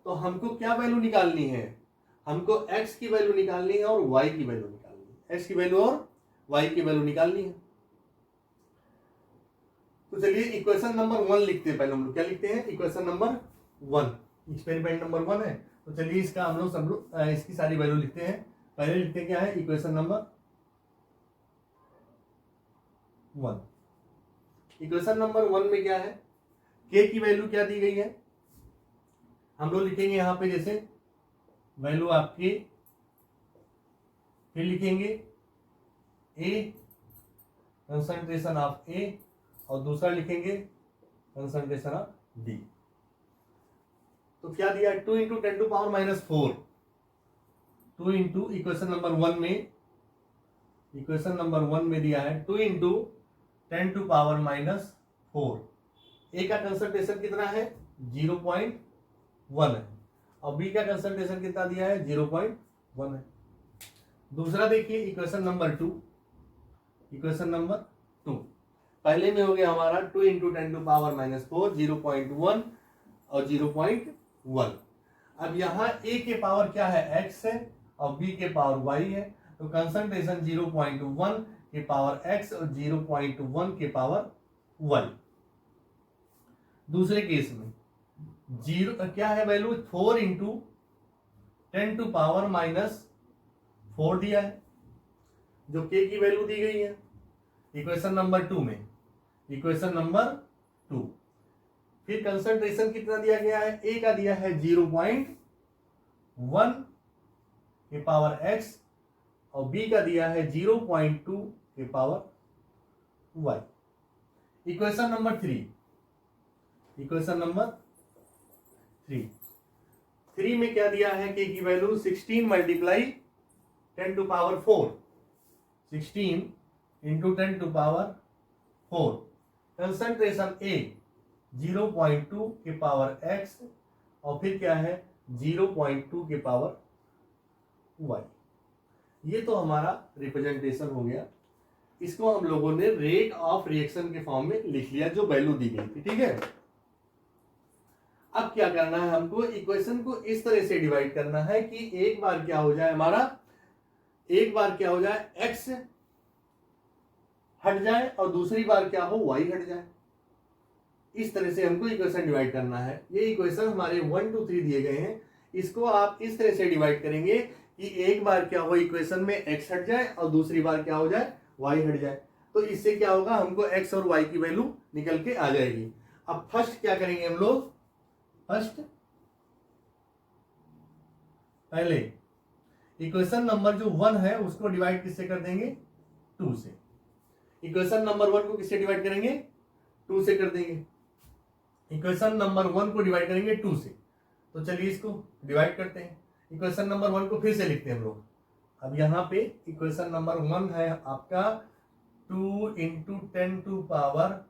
तो हमको क्या वैल्यू निकालनी है, हमको x की वैल्यू निकालनी है और y की वैल्यू निकालनी है, x की वैल्यू और y की वैल्यू निकालनी है। तो चलिए इक्वेशन नंबर 1 लिखते हैं। पहले हम लोग क्या लिखते हैं, इक्वेशन नंबर 1, एक्सपेरिमेंट नंबर 1 है। तो चलिए इसका हम लोग सब लोग इसकी सारी वैल्यू लिखते हैं। पहले लिखते हैं क्या है, इक्वेशन नंबर 1। इक्वेशन नंबर 1 में क्या है, k की वैल्यू क्या दी गई है, हम लोग लिखेंगे यहां पे जैसे वैल्यू ऑफ k, फिर लिखेंगे A, कंसंट्रेशन ऑफ A और दूसरा लिखेंगे कंसंट्रेशन ऑफ B। तो क्या दिया 2 इंटू 10⁻⁻4, 2 इंटू इक्वेशन नंबर 1 में, इक्वेशन नंबर 1 में दिया है 2 इंटू 10⁻⁻4 4। ए का कंसंट्रेशन कितना है 0.1 है और बी का कंसंट्रेशन कितना दिया है 0.1 है। दूसरा देखिए इक्वेशन नंबर 2, इक्वेशन नंबर 2 पहले में हो गया हमारा 2 इंटू 10 टू पावर -4 0.1 और 0.1। अब यहाँ a के पावर क्या है x है और b के पावर y है, तो कंसंट्रेशन 0.1 के पावर x और 0.1 के पावर y। दूसरे केस में जीरो क्या है वैल्यू 4 इंटू 10 टू पावर -4 दिया है, जो k की वैल्यू दी गई है इक्वेशन नंबर 2 में, इक्वेशन नंबर 2। फिर कंसंट्रेशन कितना दिया गया है, a का दिया है 0.1 के पावर x और b का दिया है 0.2 के power y। Equation number 3, equation number 3 में क्या दिया है k की value 16 multiply 10 to power 4, 16 into 10 to power 4। Concentration a 0.2 के पावर x और फिर क्या है 0.2 के पावर y। ये तो हमारा रिप्रेजेंटेशन हो गया। इसको हम लोगों ने रेट ऑफ रिएक्शन के फॉर्म में लिख लिया जो वैल्यू दी गई थी, ठीक है। अब क्या करना है हमको, इक्वेशन को इस तरह से डिवाइड करना है कि एक बार क्या हो जाए हमारा, एक बार क्या हो जाए x हट जाए और दूसरी बार क्या हो y हट जाए। इस तरह से हमको इक्वेशन डिवाइड करना है। ये इक्वेशन हमारे 1 2 3 दिए गए हैं, इसको आप इस तरह से डिवाइड करेंगे कि एक बार क्या हो इक्वेशन में x हट जाए और दूसरी बार क्या हो जाए y हट जाए। तो इससे क्या होगा, हमको x और y की वैल्यू निकल के आ जाएगी। अब फर्स्ट क्या करेंगे हम लोग, फर्स्ट पहले इक्वेशन नंबर जो 1 है उसको डिवाइड किससे कर देंगे, 2 से। इक्वेशन नंबर 1 को किससे डिवाइड करेंगे, 2 से कर देंगे। इक्वेशन नंबर 1 को डिवाइड करेंगे 2 से, तो चलिए इसको डिवाइड करते हैं। इक्वेशन नंबर 1 को फिर से लिखते हैं हम लोग। अब यहाँ पे इक्वेशन नंबर 1 है आपका 2 इंटू 10 टू पावर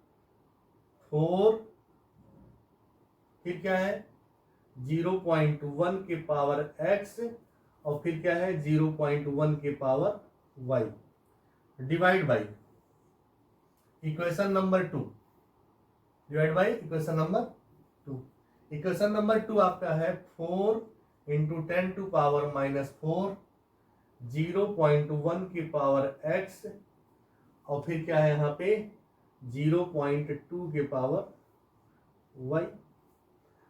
4, फिर क्या है 0.1 के पावर x और फिर क्या है 0.1 के power y, divide by equation number 2, divide by equation number 2। Equation number 2 आपका है 4 इंटू 10 टू पावर -4 0.1 की पावर x और फिर क्या है यहाँ पे 0.2 के पावर y।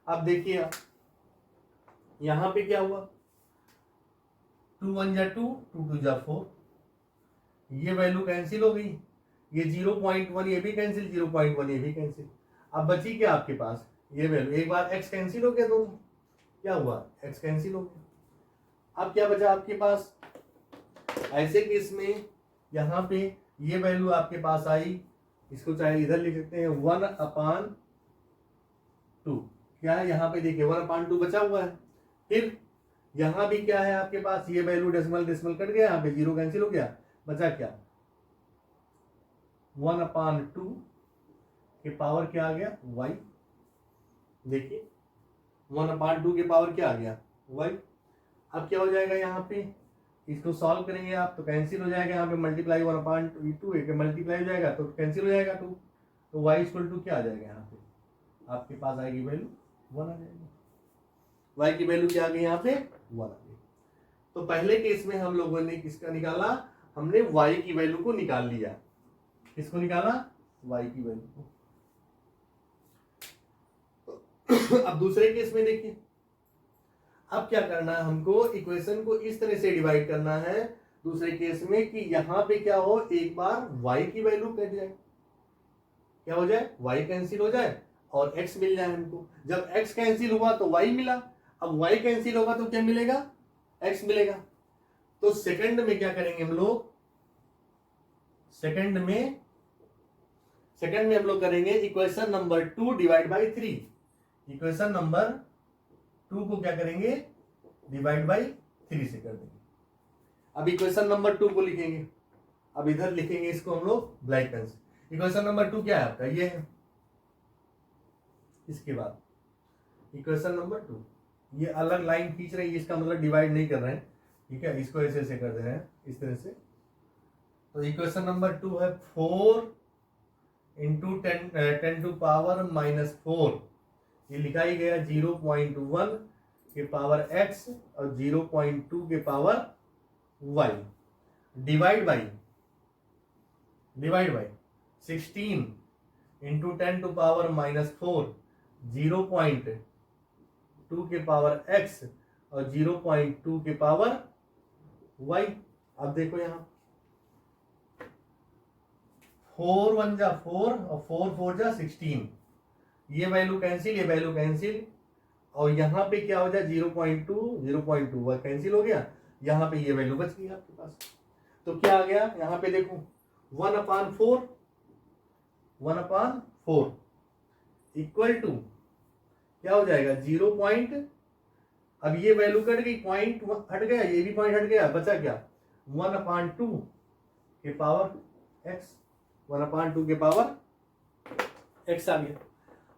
अब देखिए यहां पे क्या हुआ, 2 1 जा 2, 2 2 जा 4, ये वैल्यू कैंसिल हो गई, ये 0.1 ये भी कैंसिल, 0.1 ये भी कैंसिल। अब बची क्या आपके पास ये वैल्यू, एक बार x कैंसिल हो गया दोनों, क्या हुआ x कैंसिल हो गया। अब क्या बचा आपके पास, ऐसे केस में यहाँ पे ये वैल्यू आपके पास आई, इसको चाहे इधर लिख सकते हैं 1/2, क्या है यहाँ पे देखिए 1/2 बचा हुआ है। फिर यहाँ भी क्या है आपके पास, ये वैल्यू डेसिमल डेसिमल कट गया, यहाँ पे 0 कैंसिल हो गया, बचा क्या 1/2 के पावर क्या आ गया y। देखिए 1/2 के पावर क्या आ गया y। अब क्या हो जाएगा यहाँ पे, इसको सॉल्व करेंगे आप तो कैंसिल हो जाएगा, यहाँ पे मल्टीप्लाई 1/2 मल्टीप्लाई हो जाएगा तो कैंसिल हो जाएगा 2, तो y इक्वल टू क्या आ जाएगा, यहाँ पे आपके पास आएगी वैल्यू 1 आ जाएगी। y की वैल्यू क्या आ गई यहाँ पे 1 आ गई। तो पहले केस में हम लोगों ने किसका निकाला, हमने y की वैल्यू को निकाल लिया। किसको निकाला, y की वैल्यू को। अब दूसरे केस में देखिए, अब क्या करना है हमको, इक्वेशन को इस तरह से डिवाइड करना है दूसरे केस में कि यहां पे क्या हो, एक बार y की वैल्यू कट जाए, क्या हो जाए y कैंसिल हो जाए और x मिल जाए हमको। जब x कैंसिल हुआ तो y मिला, अब y कैंसिल होगा तो क्या मिलेगा, x मिलेगा। तो सेकंड में क्या करेंगे हम लोग, सेकंड में हम लोग करेंगे equation number 2 divide by 3। Equation number 2 को क्या करेंगे, डिवाइड बाई 3 से कर देंगे। अब इक्वेशन नंबर 2 को लिखेंगे, अब इधर लिखेंगे इसको हम लोग ब्लैक पेन से। इक्वेशन नंबर 2 क्या है आपका, ये है इसके बाद इक्वेशन नंबर 2, ये अलग लाइन खींच रहे हैं, इसका मतलब डिवाइड नहीं कर रहे हैं, ठीक है, इसको ऐसे ऐसे कर दे रहे हैं इस तरह से। तो इक्वेशन नंबर 2 है 4 इंटू 10 टू पावर -4, ये लिखा ही गया 0.1 के पावर x और 0.2 के power y, divide by 16 into 10 to power -4, 0.2 के पावर x और 0.2 के पावर y। अब देखो यहां 4 1 जा 4 और 4 4 जा 16, ये वैल्यू कैंसिल, ये वैल्यू कैंसिल, और यहाँ पे क्या हो जाए 0.2 वह कैंसिल हो गया, यहाँ पे ये वैल्यू बच गई आपके पास। तो क्या आ गया यहाँ पे देखो 1/4 इक्वल टू क्या हो जाएगा 0. अब ये वैल्यू कट गई, पॉइंट हट गया, ये भी पॉइंट हट गया, बचा क्या 1/2 के पावर x, 1/2 के पावर x आ गया।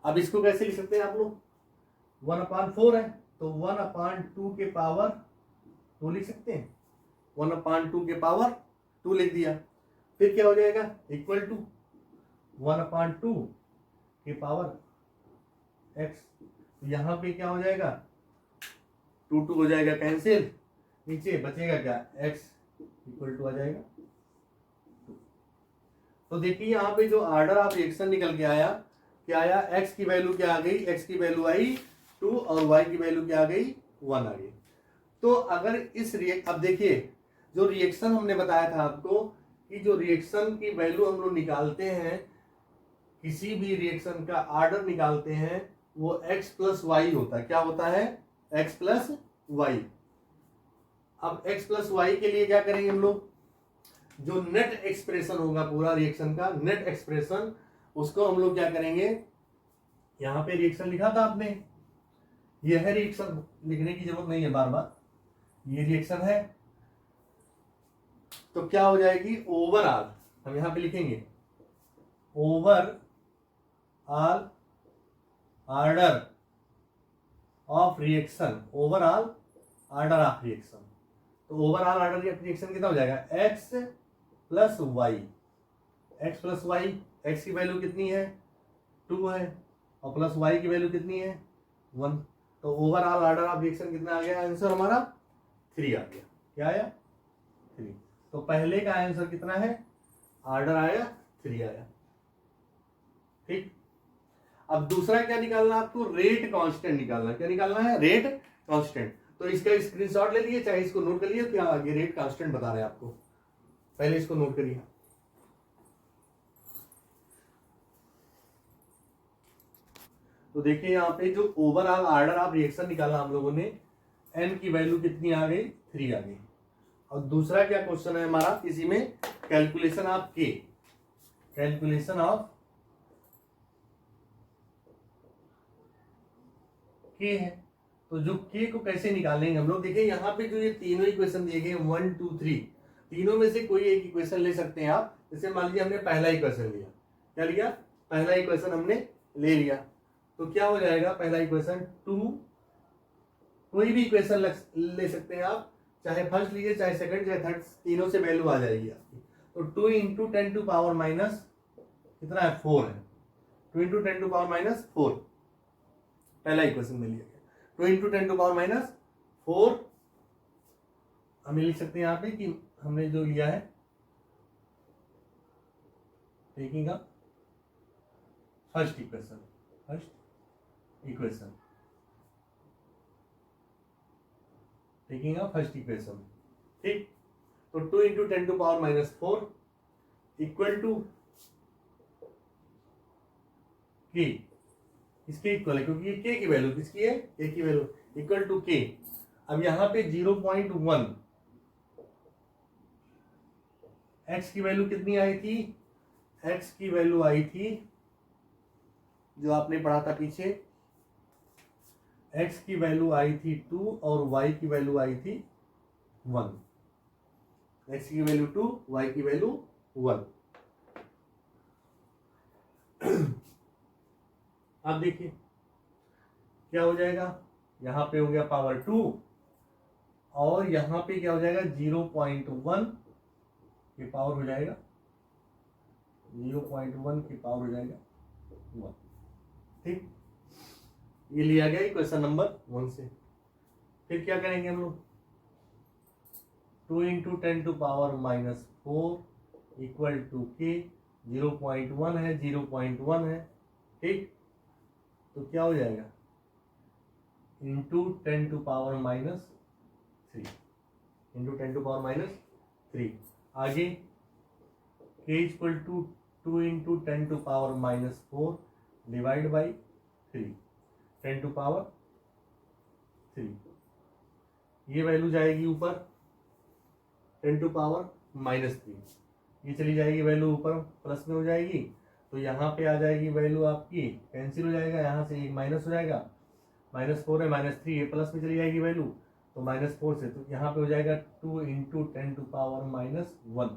अब इसको कैसे लिख सकते हैं आप लोग, 1/4 है तो 1/2 के पावर 2 लिख सकते हैं, 1/2 के पावर 2 लिख दिया। फिर क्या हो जाएगा इक्वल टू 1/2 के पावर x, यहां पे क्या हो जाएगा 2 2 हो जाएगा कैंसिल, नीचे बचेगा क्या x इक्वल टू आ जाएगा। तो देखिए यहाँ पे जो ऑर्डर ऑफ रिएक्शन निकल के आया, क्या आया, x की वैल्यू क्या आ गई, x की वैल्यू आई 2 और y की वैल्यू क्या आ गई 1 आ गई। तो अगर इस अब देखिए जो रिएक्शन हमने बताया था आपको कि जो रिएक्शन की वैल्यू हम लोग निकालते हैं, किसी भी रिएक्शन का ऑर्डर निकालते हैं, वो x प्लस वाई होता है। क्या होता है x प्लस वाई। अब x प्लस वाई के लिए क्या करेंगे हम लोग, जो नेट एक्सप्रेशन होगा पूरा रिएक्शन का नेट एक्सप्रेशन, उसको हम लोग क्या करेंगे, यहां पे रिएक्शन लिखा था आपने, यह है रिएक्शन, लिखने की जरूरत नहीं है बार बार, ये रिएक्शन है। तो क्या हो जाएगी ओवरऑल, हम यहां पे लिखेंगे overall order of reaction, overall order of reaction. तो ओवरऑल ऑर्डर ऑफ रिएक्शन कितना हो जाएगा x plus Y, X plus Y, X की वैल्यू कितनी है 2 है और प्लस वाई की वैल्यू कितनी है 1। तो ओवरऑल ऑर्डर ऑफ रिएक्शन कितना आ गया, आंसर हमारा 3 आ गया। क्या आया 3। तो पहले का आंसर कितना है, ऑर्डर आया 3 आया। ठीक, अब दूसरा क्या निकालना है आपको, रेट कांस्टेंट निकालना। क्या निकालना है, रेट कांस्टेंट। तो इसका स्क्रीनशॉट ले लिए, चाहे इसको नोट कर लिए, क्या आगे रेट कांस्टेंट बता रहे हैं आपको, पहले इसको नोट करिए। तो देखिए यहाँ पे जो ओवरऑल ऑर्डर ऑफ रिएक्शन निकाला हम लोगों ने, n की वैल्यू कितनी आ गई 3 आ गई। और दूसरा क्या क्वेश्चन है हमारा, इसी में calculation of k, calculation of k है। तो जो k को कैसे निकालेंगे हम लोग, देखिए यहाँ पे जो ये तीनों इक्वेशन दिए गए 1 2 3, तीनों में से कोई एक इक्वेशन ले सकते हैं आप। जैसे मान लीजिए हमने पहला इक्वेशन लिया, क्या लिया, पहला इक्वेशन हमने ले लिया, तो क्या हो जाएगा पहला इक्वेशन 2, कोई भी इक्वेशन ले सकते हैं आप, चाहे फर्स्ट लीजिए चाहे सेकंड चाहे थर्ड, तीनों से वैल्यू आ जाएगी आपकी। तो 2 इंटू 10 टू पावर माइनस कितना है 4 है, 2 इंटू 10 टू पावर माइनस 4 पहला इक्वेशन में लिया गया। 2 इंटू 10 टू पावर माइनस 4 हमें लिख सकते हैं यहाँ पे कि हमने जो लिया है, देखिएगा फर्स्ट इक्वेशन देखिएगा फर्स्ट इक्वेशन। ठीक, तो 2 into 10 to power minus 4 equal to k, इसके इक्वल है क्योंकि ये k की वैल्यू किसकी है, k की वैल्यू इक्वल टू k। अब यहां पे 0.1 x की वैल्यू कितनी आई थी, x की वैल्यू आई थी जो आपने पढ़ा था पीछे, x की वैल्यू आई थी 2 और y की वैल्यू आई थी 1, x की वैल्यू 2 y की वैल्यू 1। अब देखिए क्या हो जाएगा, यहाँ पे हो गया पावर 2 और यहाँ पे क्या हो जाएगा 0.1 की पावर हो जाएगा 0.1 की पावर हो जाएगा 1। ठीक, ये लिया गया क्वेश्चन नंबर 1 से। फिर क्या करेंगे हम लोग, 2 into 10 to power -4 equal to K 0.1 है 0.1 है। ठीक, तो क्या हो जाएगा into 10 to power -3 into 10 to power -3। आगे k equal to 2 into 10 to power -4 divide by 3 10 to power 3। ये वैल्यू जाएगी ऊपर 10 टू पावर -3, ये चली जाएगी वैल्यू ऊपर प्लस में हो जाएगी, तो यहाँ पे आ जाएगी वैल्यू आपकी कैंसिल हो जाएगा, यहाँ से एक माइनस हो जाएगा, -4 है -3 ये प्लस में चली जाएगी वैल्यू, तो -4 से तो यहाँ पे हो जाएगा 2 into 10 to power -1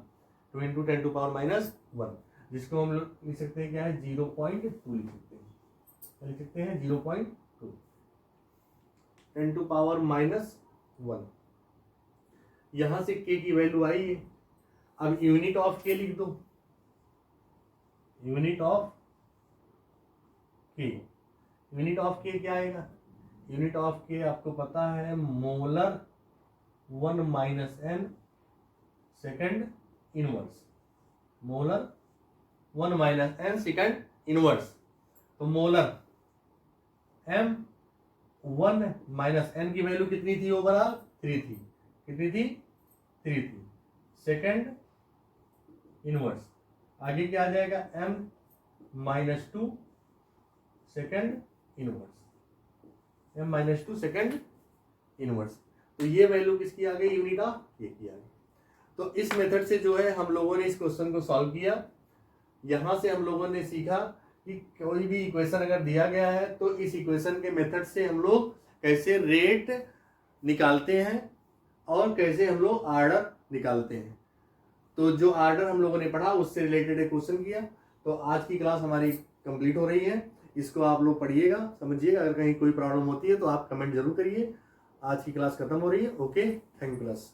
2 into 10 to power -1, जिसको हम लोग लिख सकते हैं क्या है 0.2 लिख सकते हैं, लिख सकते हैं 0.2 10 टू पावर -1। यहां से k की वैल्यू आई है, अब यूनिट ऑफ k लिख दो, unit of k, unit of k क्या आएगा, यूनिट ऑफ k आपको पता है molar 1 - n second inverse, molar 1 - n second inverse. तो मोलर m 1 - n की वैल्यू कितनी थी ओवरऑल 3 थी, कितनी थी 3 थी, सेकंड इनवर्स। आगे क्या आ जाएगा m -2 second inverse, m -2 second inverse. तो ये वैल्यू किसकी आ गई, यूनिट ऑफ k की आ गई। तो इस मेथड से जो है हम लोगों ने इस क्वेश्चन को सॉल्व किया। यहां से हम लोगों ने सीखा कि कोई भी इक्वेशन अगर दिया गया है तो इस इक्वेशन के मेथड से हम लोग कैसे रेट निकालते हैं और कैसे हम लोग आर्डर निकालते हैं। तो जो आर्डर हम लोगों ने पढ़ा उससे रिलेटेड एक क्वेश्चन किया। तो आज की क्लास हमारी कंप्लीट हो रही है, इसको आप लोग पढ़िएगा, समझिएगा। अगर कहीं कोई प्रॉब्लम होती है तो आप कमेंट जरूर करिए। आज की क्लास खत्म हो रही है। Okay, thank you class.